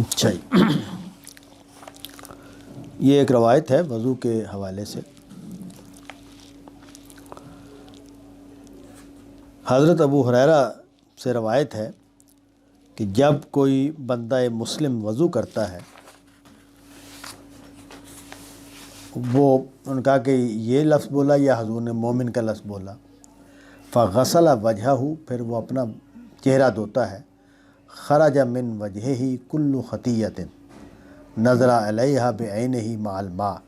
اچھا جی، یہ ایک روایت ہے وضو کے حوالے سے۔ حضرت ابو ہریرہ سے روایت ہے کہ جب کوئی بندہ مسلم وضو کرتا ہے، وہ ان کا کہ یہ لفظ بولا یا حضور نے مومن کا لفظ بولا، فغسل وجہہ، پھر وہ اپنا چہرہ دھوتا ہے، خرج من وجہہ کل خطیۃ نظر علیہا بعینہ مع الماء،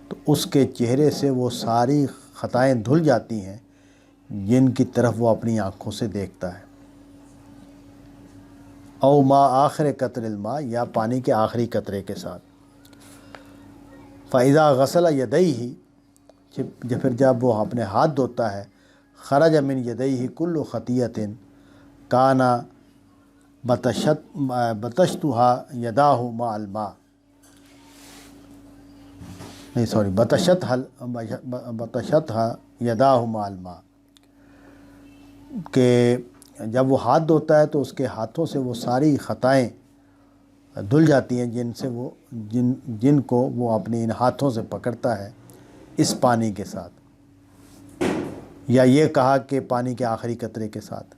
تو اس کے چہرے سے وہ ساری خطائیں دھل جاتی ہیں جن کی طرف وہ اپنی آنکھوں سے دیکھتا ہے۔ او ما آخر قطر الماء، یا پانی کے آخری قطرے کے ساتھ۔ فَإِذَا غَسَلَ يَدَيْهِ، پھر جب وہ اپنے ہاتھ دھوتا ہے، خرج من يديه كل خطیۃ کان بطشتها يداه مع الماء، نہیں سوری بطشتها يداه مع الماء، کہ جب وہ ہاتھ دھوتا ہے تو اس کے ہاتھوں سے وہ ساری خطائیں دھل جاتی ہیں جن کو وہ اپنی ان ہاتھوں سے پکڑتا ہے اس پانی کے ساتھ، یا یہ کہا کہ پانی کے آخری قطرے کے ساتھ،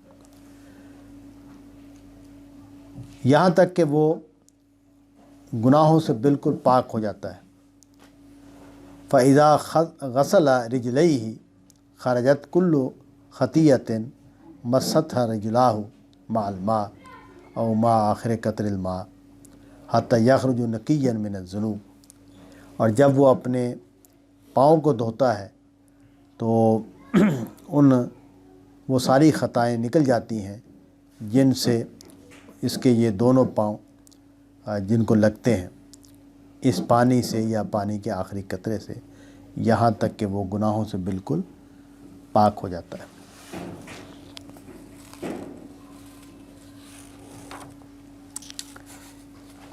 یہاں تک کہ وہ گناہوں سے بالکل پاک ہو جاتا ہے۔ فَإِذَا غَسَلَ رِجْلَيْهِ خَرَجَتْ كُلُّ خَطِيَّةٍ مَسَّتْهَا رِجْلَاهُ مَعَ الْمَاءِ أَوْ مَعَ آخِرِ قَطْرِ الْمَاءِ حَتَّى يَخْرُجُ نَقِيًّا مِنَ الذُّنُوبِ، اور جب وہ اپنے پاؤں کو دھوتا ہے تو وہ ساری خطائیں نکل جاتی ہیں جن سے اس کے یہ دونوں پاؤں جن کو لگتے ہیں اس پانی سے یا پانی کے آخری قطرے سے، یہاں تک کہ وہ گناہوں سے بالکل پاک ہو جاتا ہے۔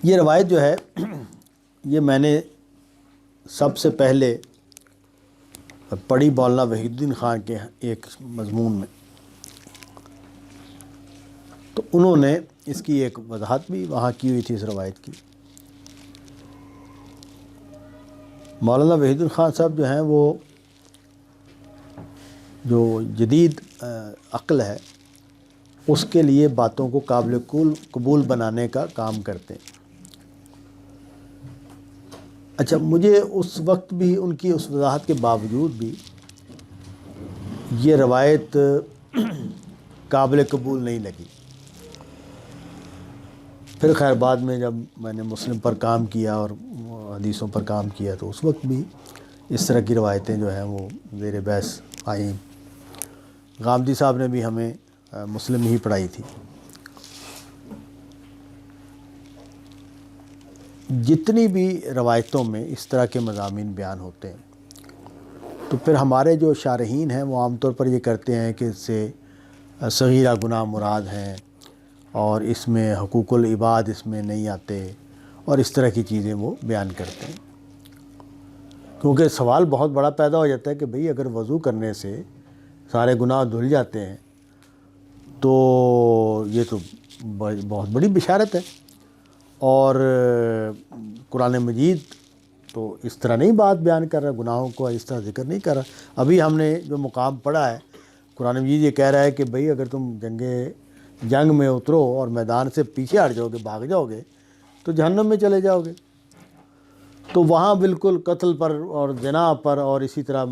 یہ روایت جو ہے یہ میں نے سب سے پہلے پڑھی مولانا وحید الدین خان کے ایک مضمون میں، تو انہوں نے اس کی ایک وضاحت بھی وہاں کی ہوئی تھی اس روایت کی۔ مولانا وحید الدین خان صاحب جو ہیں وہ جو جدید عقل ہے اس کے لیے باتوں کو قابل قبول بنانے کا کام کرتے ہیں۔ اچھا، مجھے اس وقت بھی ان کی اس وضاحت کے باوجود بھی یہ روایت قابل قبول نہیں لگی۔ پھر خیر بعد میں جب میں نے مسلم پر کام کیا اور حدیثوں پر کام کیا تو اس وقت بھی اس طرح کی روایتیں جو ہیں وہ زیر بحث آئیں۔ غامدی صاحب نے بھی ہمیں مسلم ہی پڑھائی تھی۔ جتنی بھی روایتوں میں اس طرح کے مضامین بیان ہوتے ہیں تو پھر ہمارے جو شارحین ہیں وہ عام طور پر یہ کرتے ہیں کہ اس سے صغیرہ گناہ مراد ہیں اور اس میں حقوق العباد اس میں نہیں آتے، اور اس طرح کی چیزیں وہ بیان کرتے ہیں، کیونکہ سوال بہت بڑا پیدا ہو جاتا ہے کہ بھئی اگر وضو کرنے سے سارے گناہ دھل جاتے ہیں تو یہ تو بہت بڑی بشارت ہے، اور قرآن مجید تو اس طرح نہیں بات بیان کر رہا، گناہوں کو اس طرح ذکر نہیں کر رہا۔ ابھی ہم نے جو مقام پڑھا ہے قرآن مجید یہ کہہ رہا ہے کہ بھئی اگر تم جنگ میں اترو اور میدان سے پیچھے ہٹ جاؤ گے، بھاگ جاؤ گے تو جہنم میں چلے جاؤ گے۔ تو وہاں بالکل قتل پر اور زنا پر اور اسی طرح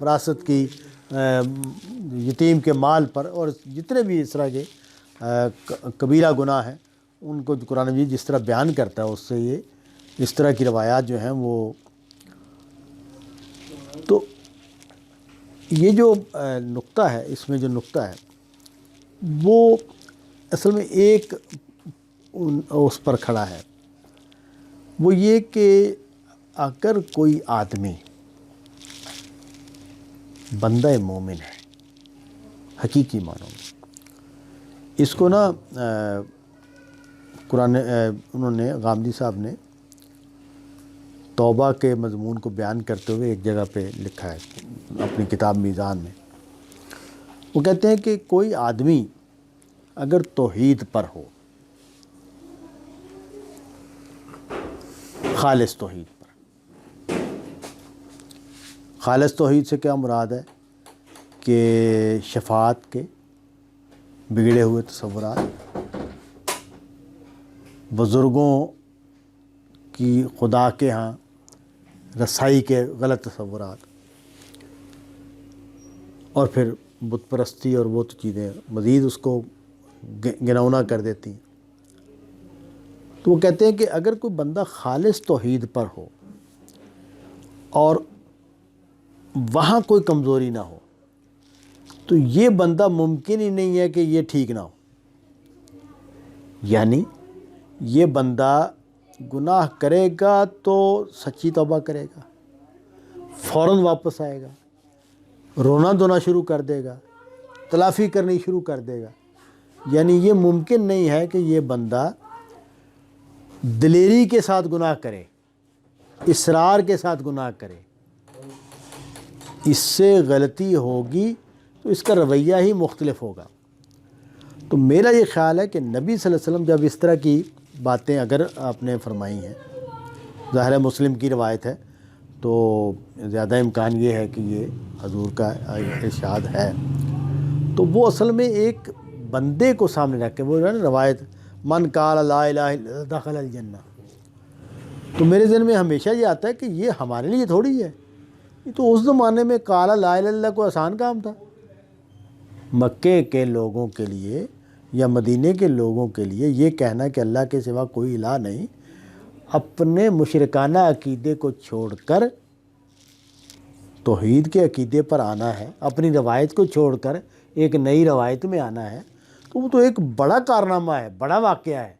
وراثت کی یتیم کے مال پر اور جتنے بھی اس طرح کے کبیرہ گناہ ہیں ان کو قرآن مجید جس طرح بیان کرتا ہے اس سے یہ اس طرح کی روایات جو ہیں وہ، تو یہ جو نقطہ ہے، اس میں جو نقطہ ہے وہ اصل میں ایک اس پر کھڑا ہے، وہ یہ کہ اگر کوئی آدمی بندہ مومن ہے حقیقی معنوں میں، اس کو نا انہوں نے غامدی صاحب نے توبہ کے مضمون کو بیان کرتے ہوئے ایک جگہ پہ لکھا ہے اپنی کتاب میزان میں، وہ کہتے ہیں کہ کوئی آدمی اگر توحید پر ہو خالص توحید پر۔ خالص توحید سے کیا مراد ہے کہ شفاعت کے بگڑے ہوئے تصورات، بزرگوں کی خدا کے ہاں رسائی کے غلط تصورات، اور پھر بت پرستی اور وہ تو چیزیں مزید اس کو گنونا کر دیتی ہیں۔ تو وہ کہتے ہیں کہ اگر کوئی بندہ خالص توحید پر ہو اور وہاں کوئی کمزوری نہ ہو تو یہ بندہ ممکن ہی نہیں ہے کہ یہ ٹھیک نہ ہو۔ یعنی یہ بندہ گناہ کرے گا تو سچی توبہ کرے گا، فوراً واپس آئے گا، رونا دھونا شروع کر دے گا، تلافی کرنی شروع کر دے گا۔ یعنی یہ ممکن نہیں ہے کہ یہ بندہ دلیری کے ساتھ گناہ کرے، اصرار کے ساتھ گناہ کرے۔ اس سے غلطی ہوگی تو اس کا رویہ ہی مختلف ہوگا۔ تو میرا یہ خیال ہے کہ نبی صلی اللہ علیہ وسلم جب اس طرح کی باتیں اگر آپ نے فرمائی ہیں، ظاہر ہے مسلم کی روایت ہے تو زیادہ امکان یہ ہے کہ یہ حضور کا ارشاد ہے، تو وہ اصل میں ایک بندے کو سامنے رکھ کے، وہ ہے نا روایت من قال لا الہ الا اللہ دخل الجنہ، تو میرے ذہن میں ہمیشہ یہ آتا ہے کہ یہ ہمارے لیے تھوڑی ہے، یہ تو اس زمانے میں قال لا الہ الا اللہ کو آسان کام تھا۔ مکے کے لوگوں کے لیے یا مدینے کے لوگوں کے لیے یہ کہنا کہ اللہ کے سوا کوئی الہ نہیں، اپنے مشرکانہ عقیدے کو چھوڑ کر توحید کے عقیدے پر آنا ہے، اپنی روایت کو چھوڑ کر ایک نئی روایت میں آنا ہے، تو وہ تو ایک بڑا کارنامہ ہے، بڑا واقعہ ہے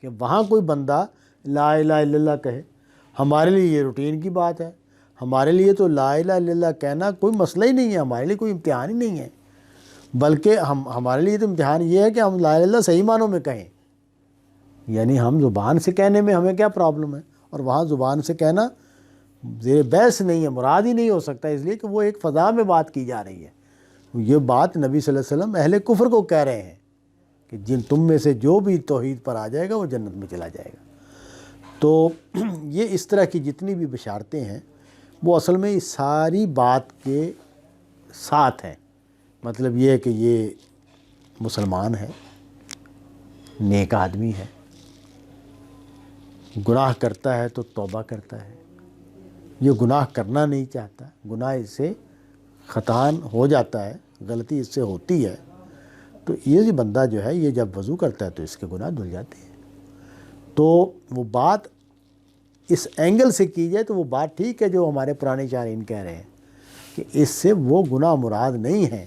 کہ وہاں کوئی بندہ لا الہ الا اللہ کہے۔ ہمارے لیے یہ روٹین کی بات ہے، ہمارے لیے تو لا الہ الا اللہ کہنا کوئی مسئلہ ہی نہیں ہے، ہمارے لیے کوئی امتحان ہی نہیں ہے، بلکہ ہمارے لیے تو امتحان یہ ہے کہ ہم لا الہ الا اللہ صحیح معنوں میں کہیں۔ یعنی ہم زبان سے کہنے میں ہمیں کیا پرابلم ہے، اور وہاں زبان سے کہنا زیر بحث نہیں ہے، مراد ہی نہیں ہو سکتا، اس لیے کہ وہ ایک فضا میں بات کی جا رہی ہے۔ یہ بات نبی صلی اللہ علیہ وسلم اہل کفر کو کہہ رہے ہیں کہ جن تم میں سے جو بھی توحید پر آ جائے گا وہ جنت میں چلا جائے گا۔ تو یہ اس طرح کی جتنی بھی بشارتیں ہیں وہ اصل میں اس ساری بات کے ساتھ ہیں۔ مطلب یہ ہے کہ یہ مسلمان ہے، نیک آدمی ہے، گناہ کرتا ہے تو توبہ کرتا ہے، یہ گناہ کرنا نہیں چاہتا، گناہ اس سے خطا ہو جاتا ہے، غلطی اس سے ہوتی ہے، تو یہ بندہ جو ہے یہ جب وضو کرتا ہے تو اس کے گناہ دھل جاتے ہیں۔ تو وہ بات اس اینگل سے کی جائے تو وہ بات ٹھیک ہے جو ہمارے پرانے شارحین کہہ رہے ہیں کہ اس سے وہ گناہ مراد نہیں ہے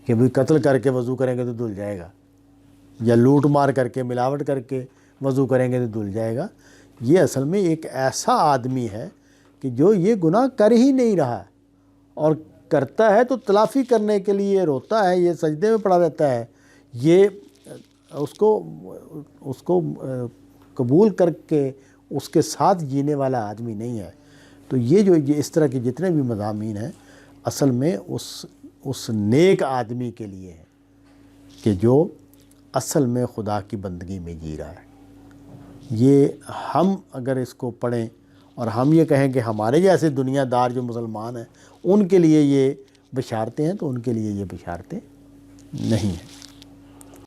کہ بھی قتل کر کے وضو کریں گے تو دھل جائے گا، یا لوٹ مار کر کے ملاوٹ کر کے وضو کریں گے تو دھل جائے گا۔ یہ اصل میں ایک ایسا آدمی ہے کہ جو یہ گناہ کر ہی نہیں رہا، اور کرتا ہے تو تلافی کرنے کے لیے روتا ہے، یہ سجدے میں پڑا رہتا ہے، یہ اس کو قبول کر کے اس کے ساتھ جینے والا آدمی نہیں ہے۔ تو یہ اس طرح کے جتنے بھی مضامین ہیں اصل میں اس نیک آدمی کے لیے ہیں کہ جو اصل میں خدا کی بندگی میں جی رہا ہے۔ یہ ہم اگر اس کو پڑھیں اور ہم یہ کہیں کہ ہمارے جیسے دنیا دار جو مسلمان ہیں ان کے لیے یہ بشارتیں ہیں، تو ان کے لیے یہ بشارتیں نہیں ہیں۔